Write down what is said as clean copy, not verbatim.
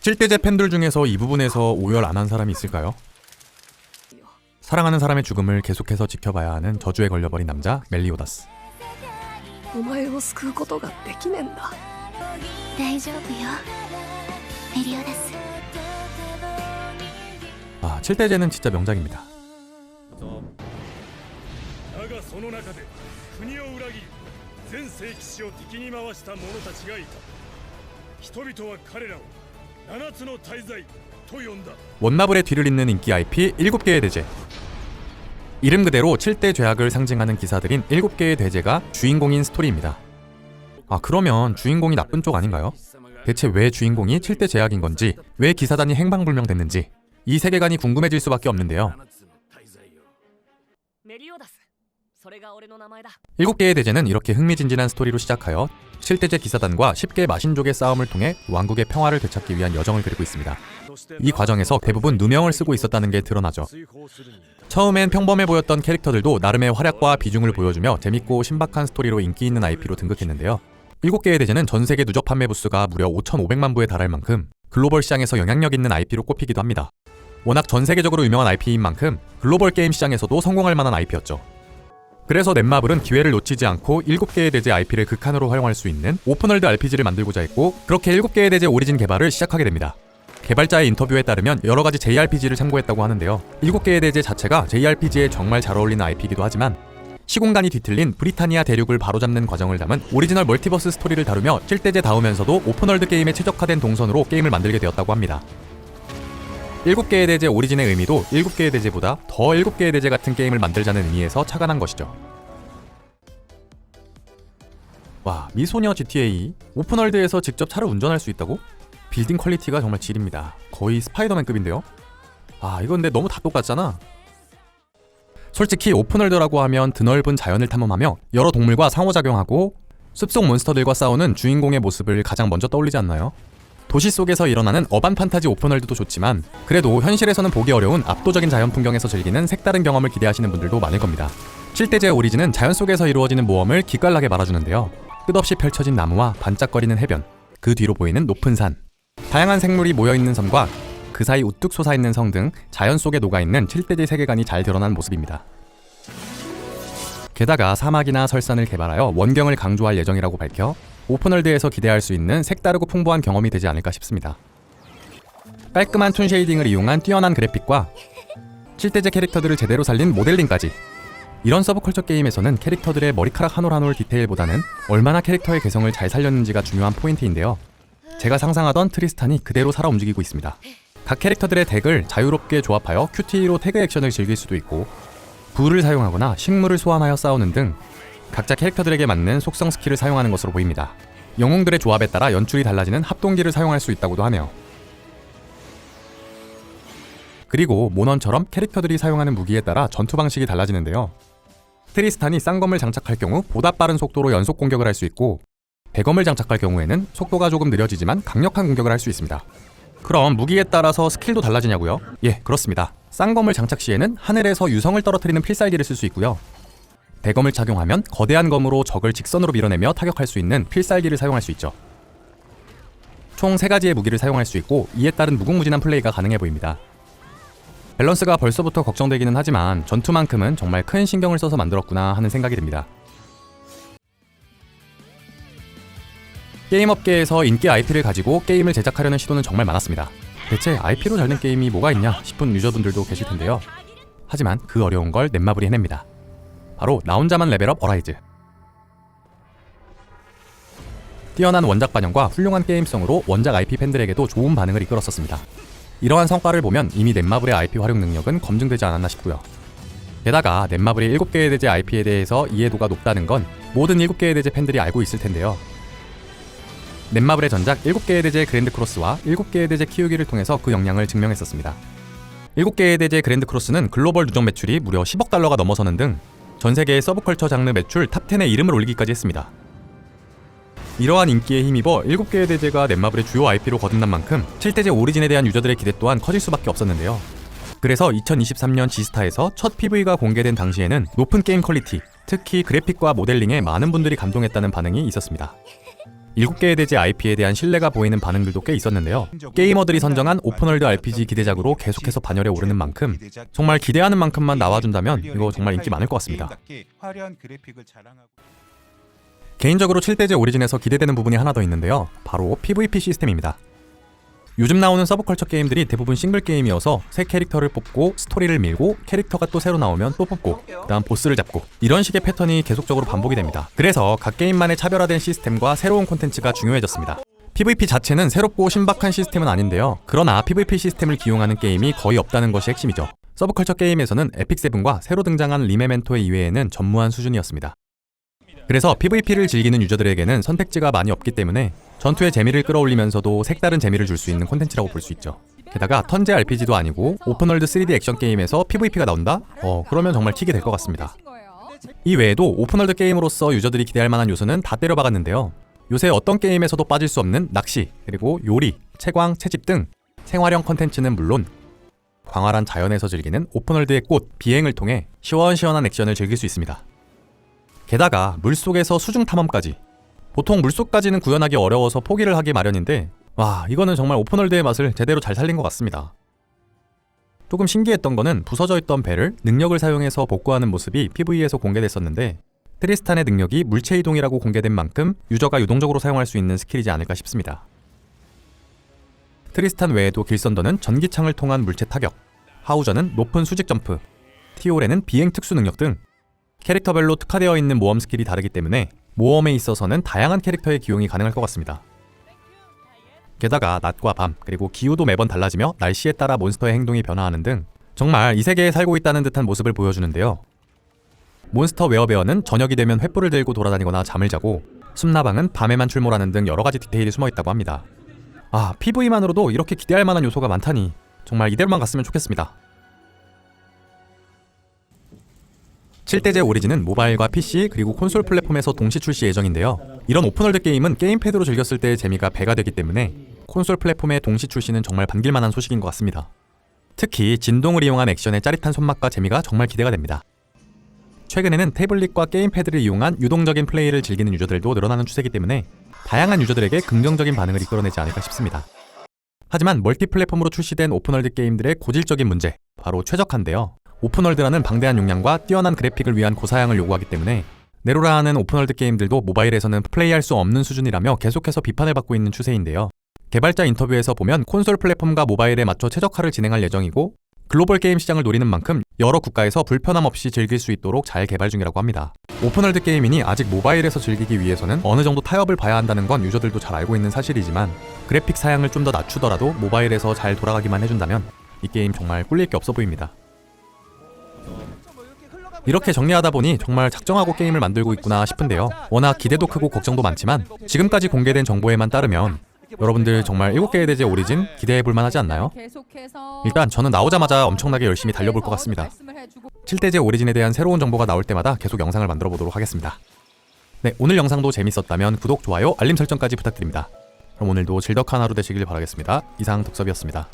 칠대제 팬들 중에서 이 부분에서 오열 안 한 사람이 있을까요? 사랑하는 사람의 죽음을 계속해서 지켜봐야 하는 저주에 걸려버린 남자 멜리오다스. お前を救うことができねえんだ。大丈夫よメリオダス。 아, 칠대제는 진짜 명작입니다. だがその中で国を裏切り全聖騎士を敵に回した者たちがいた。人々は彼らを七つの大罪と呼んだ。 원나블의 뒤를 잇는 인기 IP 7개의 대제. 이름 그대로 7대 죄악을 상징하는 기사들인 7개의 대제가 주인공인 스토리입니다. 아, 그러면 주인공이 나쁜 쪽 아닌가요? 대체 왜 주인공이 7대 죄악인 건지, 왜 기사단이 행방불명됐는지 이 세계관이 궁금해질 수밖에 없는데요. メリオダス、それが俺の名前だ。 7개의 대제는 이렇게 흥미진진한 스토리로 시작하여 7대제 기사단과 10개 마신족의 싸움을 통해 왕국의 평화를 되찾기 위한 여정을 그리고 있습니다. 이 과정에서 대부분 누명을 쓰고 있었다는 게 드러나죠. 처음엔 평범해 보였던 캐릭터들도 나름의 활약과 비중을 보여주며 재밌고 신박한 스토리로 인기 있는 IP로 등극했는데요. 7개의 대제는 전세계 누적 판매 부수가 무려 5,500만 부에 달할 만큼 글로벌 시장에서 영향력 있는 IP로 꼽히기도 합니다. 워낙 전세계적으로 유명한 IP인 만큼 글로벌 게임 시장에서도 성공할 만한 IP였죠. 그래서 넷마블은 기회를 놓치지 않고 7개의 대제 IP를 극한으로 활용할 수 있는 오픈월드 RPG를 만들고자 했고, 그렇게 7개의 대제 오리진 개발을 시작하게 됩니다. 개발자의 인터뷰에 따르면 여러가지 JRPG를 참고했다고 하는데요. 7개의 대제 자체가 JRPG에 정말 잘 어울리는 IP이기도 하지만 시공간이 뒤틀린 브리타니아 대륙을 바로잡는 과정을 담은 오리지널 멀티버스 스토리를 다루며 7대제 다우면서도 오픈월드 게임에 최적화된 동선으로 게임을 만들게 되었다고 합니다. 7개의 대제 오리진의 의미도 7개의 대제보다 더 7개의 대제 같은 게임을 만들자는 의미에서 착안한 것이죠. 와, 미소녀 GTA 오픈월드에서 직접 차를 운전할 수 있다고? 빌딩 퀄리티가 정말 질입니다. 거의 스파이더맨급인데요? 아, 이건 근데 너무 다 똑같잖아. 솔직히 오픈월드라고 하면 드넓은 자연을 탐험하며 여러 동물과 상호작용하고 숲속 몬스터들과 싸우는 주인공의 모습을 가장 먼저 떠올리지 않나요? 도시 속에서 일어나는 어반 판타지 오픈월드도 좋지만 그래도 현실에서는 보기 어려운 압도적인 자연 풍경에서 즐기는 색다른 경험을 기대하시는 분들도 많을 겁니다. 7대제 오리진은 자연 속에서 이루어지는 모험을 기깔나게 말아주는데요. 끝없이 펼쳐진 나무와 반짝거리는 해변, 그 뒤로 보이는 높은 산, 다양한 생물이 모여있는 섬과 그 사이 우뚝 솟아있는 성 등 자연 속에 녹아있는 7대제 세계관이 잘 드러난 모습입니다. 게다가 사막이나 설산을 개발하여 원경을 강조할 예정이라고 밝혀 오픈월드에서 기대할 수 있는 색다르고 풍부한 경험이 되지 않을까 싶습니다. 깔끔한 툰 쉐이딩을 이용한 뛰어난 그래픽과 7대제 캐릭터들을 제대로 살린 모델링까지, 이런 서브컬처 게임에서는 캐릭터들의 머리카락 한 올 한 올 디테일보다는 얼마나 캐릭터의 개성을 잘 살렸는지가 중요한 포인트인데요. 제가 상상하던 트리스탄이 그대로 살아 움직이고 있습니다. 각 캐릭터들의 덱을 자유롭게 조합하여 QTE로 태그 액션을 즐길 수도 있고, 불을 사용하거나 식물을 소환하여 싸우는 등 각자 캐릭터들에게 맞는 속성 스킬을 사용하는 것으로 보입니다. 영웅들의 조합에 따라 연출이 달라지는 합동기를 사용할 수 있다고도 하네요. 그리고 모넌처럼 캐릭터들이 사용하는 무기에 따라 전투 방식이 달라지는데요. 트리스탄이 쌍검을 장착할 경우 보다 빠른 속도로 연속 공격을 할 수 있고, 대검을 장착할 경우에는 속도가 조금 느려지지만 강력한 공격을 할 수 있습니다. 그럼 무기에 따라서 스킬도 달라지냐고요? 예, 그렇습니다. 쌍검을 장착 시에는 하늘에서 유성을 떨어뜨리는 필살기를 쓸 수 있고요. 대검을 착용하면 거대한 검으로 적을 직선으로 밀어내며 타격할 수 있는 필살기를 사용할 수 있죠. 총 3가지의 무기를 사용할 수 있고, 이에 따른 무궁무진한 플레이가 가능해 보입니다. 밸런스가 벌써부터 걱정되기는 하지만 전투만큼은 정말 큰 신경을 써서 만들었구나 하는 생각이 듭니다. 게임업계에서 인기 IP를 가지고 게임을 제작하려는 시도는 정말 많았습니다. 대체 IP로 잘 된 게임이 뭐가 있냐 싶은 유저분들도 계실 텐데요. 하지만 그 어려운 걸 넷마블이 해냅니다. 바로 나 혼자만 레벨업 어라이즈. 뛰어난 원작 반영과 훌륭한 게임성으로 원작 IP 팬들에게도 좋은 반응을 이끌었었습니다. 이러한 성과를 보면 이미 넷마블의 IP 활용 능력은 검증되지 않았나 싶고요. 게다가 넷마블이 7개의 대제 IP에 대해서 이해도가 높다는 건 모든 7개의 대제 팬들이 알고 있을 텐데요. 넷마블의 전작 7개의 대제 그랜드 크로스와 7개의 대제 키우기를 통해서 그 역량을 증명했었습니다. 7개의 대제 그랜드 크로스는 글로벌 누적 매출이 무려 10억 달러가 넘어서는 등 전세계의 서브컬처 장르 매출 탑10에 이름을 올리기까지 했습니다. 이러한 인기에 힘입어 7개의 대제가 넷마블의 주요 IP로 거듭난 만큼 7대제 오리진에 대한 유저들의 기대 또한 커질 수밖에 없었는데요. 그래서 2023년 G스타에서 첫 PV가 공개된 당시에는 높은 게임 퀄리티, 특히 그래픽과 모델링에 많은 분들이 감동했다는 반응이 있었습니다. 7개의 대지 IP에 대한 신뢰가 보이는 반응들도 꽤 있었는데요. 게이머들이 선정한 오픈월드 RPG 기대작으로 계속해서 반열에 오르는 만큼 정말 기대하는 만큼만 나와준다면 이거 정말 인기 많을 것 같습니다. 개인적으로 7대제 오리진에서 기대되는 부분이 하나 더 있는데요. 바로 PVP 시스템입니다. 요즘 나오는 서브컬처 게임들이 대부분 싱글 게임이어서 새 캐릭터를 뽑고 스토리를 밀고 캐릭터가 또 새로 나오면 또 뽑고 그다음 보스를 잡고 이런 식의 패턴이 계속적으로 반복이 됩니다. 그래서 각 게임만의 차별화된 시스템과 새로운 콘텐츠가 중요해졌습니다. PVP 자체는 새롭고 신박한 시스템은 아닌데요. 그러나 PVP 시스템을 기용하는 게임이 거의 없다는 것이 핵심이죠. 서브컬처 게임에서는 에픽세븐과 새로 등장한 리메멘토의 이외에는 전무한 수준이었습니다. 그래서 PVP를 즐기는 유저들에게는 선택지가 많이 없기 때문에 전투의 재미를 끌어올리면서도 색다른 재미를 줄 수 있는 콘텐츠라고 볼 수 있죠. 게다가 턴제 RPG도 아니고 오픈월드 3D 액션 게임에서 PVP가 나온다? 그러면 정말 킥이 될 것 같습니다. 이 외에도 오픈월드 게임으로서 유저들이 기대할 만한 요소는 다 때려박았는데요. 요새 어떤 게임에서도 빠질 수 없는 낚시, 그리고 요리, 채광, 채집 등 생활형 콘텐츠는 물론 광활한 자연에서 즐기는 오픈월드의 꽃, 비행을 통해 시원시원한 액션을 즐길 수 있습니다. 게다가 물속에서 수중 탐험까지. 보통 물속까지는 구현하기 어려워서 포기를 하기 마련인데 와, 이거는 정말 오픈월드의 맛을 제대로 잘 살린 것 같습니다. 조금 신기했던 거는 부서져 있던 배를 능력을 사용해서 복구하는 모습이 PVE에서 공개됐었는데 트리스탄의 능력이 물체 이동이라고 공개된 만큼 유저가 유동적으로 사용할 수 있는 스킬이지 않을까 싶습니다. 트리스탄 외에도 길선더는 전기창을 통한 물체 타격, 하우저는 높은 수직 점프, 티오레는 비행 특수 능력 등 캐릭터별로 특화되어 있는 모험 스킬이 다르기 때문에 모험에 있어서는 다양한 캐릭터의 기용이 가능할 것 같습니다. 게다가 낮과 밤, 그리고 기후도 매번 달라지며 날씨에 따라 몬스터의 행동이 변화하는 등 정말 이 세계에 살고 있다는 듯한 모습을 보여주는데요. 몬스터 웨어베어는 저녁이 되면 횃불을 들고 돌아다니거나 잠을 자고 숨나방은 밤에만 출몰하는 등 여러가지 디테일이 숨어있다고 합니다. PV만으로도 이렇게 기대할 만한 요소가 많다니 정말 이대로만 갔으면 좋겠습니다. 7대제 오리진은 모바일과 PC 그리고 콘솔 플랫폼에서 동시 출시 예정인데요. 이런 오픈월드 게임은 게임패드로 즐겼을 때의 재미가 배가 되기 때문에 콘솔 플랫폼의 동시 출시는 정말 반길만한 소식인 것 같습니다. 특히 진동을 이용한 액션의 짜릿한 손맛과 재미가 정말 기대가 됩니다. 최근에는 태블릿과 게임패드를 이용한 유동적인 플레이를 즐기는 유저들도 늘어나는 추세이기 때문에 다양한 유저들에게 긍정적인 반응을 이끌어내지 않을까 싶습니다. 하지만 멀티플랫폼으로 출시된 오픈월드 게임들의 고질적인 문제, 바로 최적화인데요. 오픈월드라는 방대한 용량과 뛰어난 그래픽을 위한 고사양을 요구하기 때문에 네로라는 오픈월드 게임들도 모바일에서는 플레이할 수 없는 수준이라며 계속해서 비판을 받고 있는 추세인데요. 개발자 인터뷰에서 보면 콘솔 플랫폼과 모바일에 맞춰 최적화를 진행할 예정이고 글로벌 게임 시장을 노리는 만큼 여러 국가에서 불편함 없이 즐길 수 있도록 잘 개발 중이라고 합니다. 오픈월드 게임이니 아직 모바일에서 즐기기 위해서는 어느 정도 타협을 봐야 한다는 건 유저들도 잘 알고 있는 사실이지만 그래픽 사양을 좀 더 낮추더라도 모바일에서 잘 돌아가기만 해준다면 이 게임 정말 꿀릴 게 없어 보입니다. 이렇게 정리하다 보니 정말 작정하고 게임을 만들고 있구나 싶은데요. 워낙 기대도 크고 걱정도 많지만 지금까지 공개된 정보에만 따르면 여러분들 정말 7개의 대제 오리진 기대해볼 만하지 않나요? 일단 저는 나오자마자 엄청나게 열심히 달려볼 것 같습니다. 7대제 오리진에 대한 새로운 정보가 나올 때마다 계속 영상을 만들어 보도록 하겠습니다. 네, 오늘 영상도 재밌었다면 구독, 좋아요, 알림 설정까지 부탁드립니다. 그럼 오늘도 질덕한 하루 되시길 바라겠습니다. 이상 덕섭이었습니다.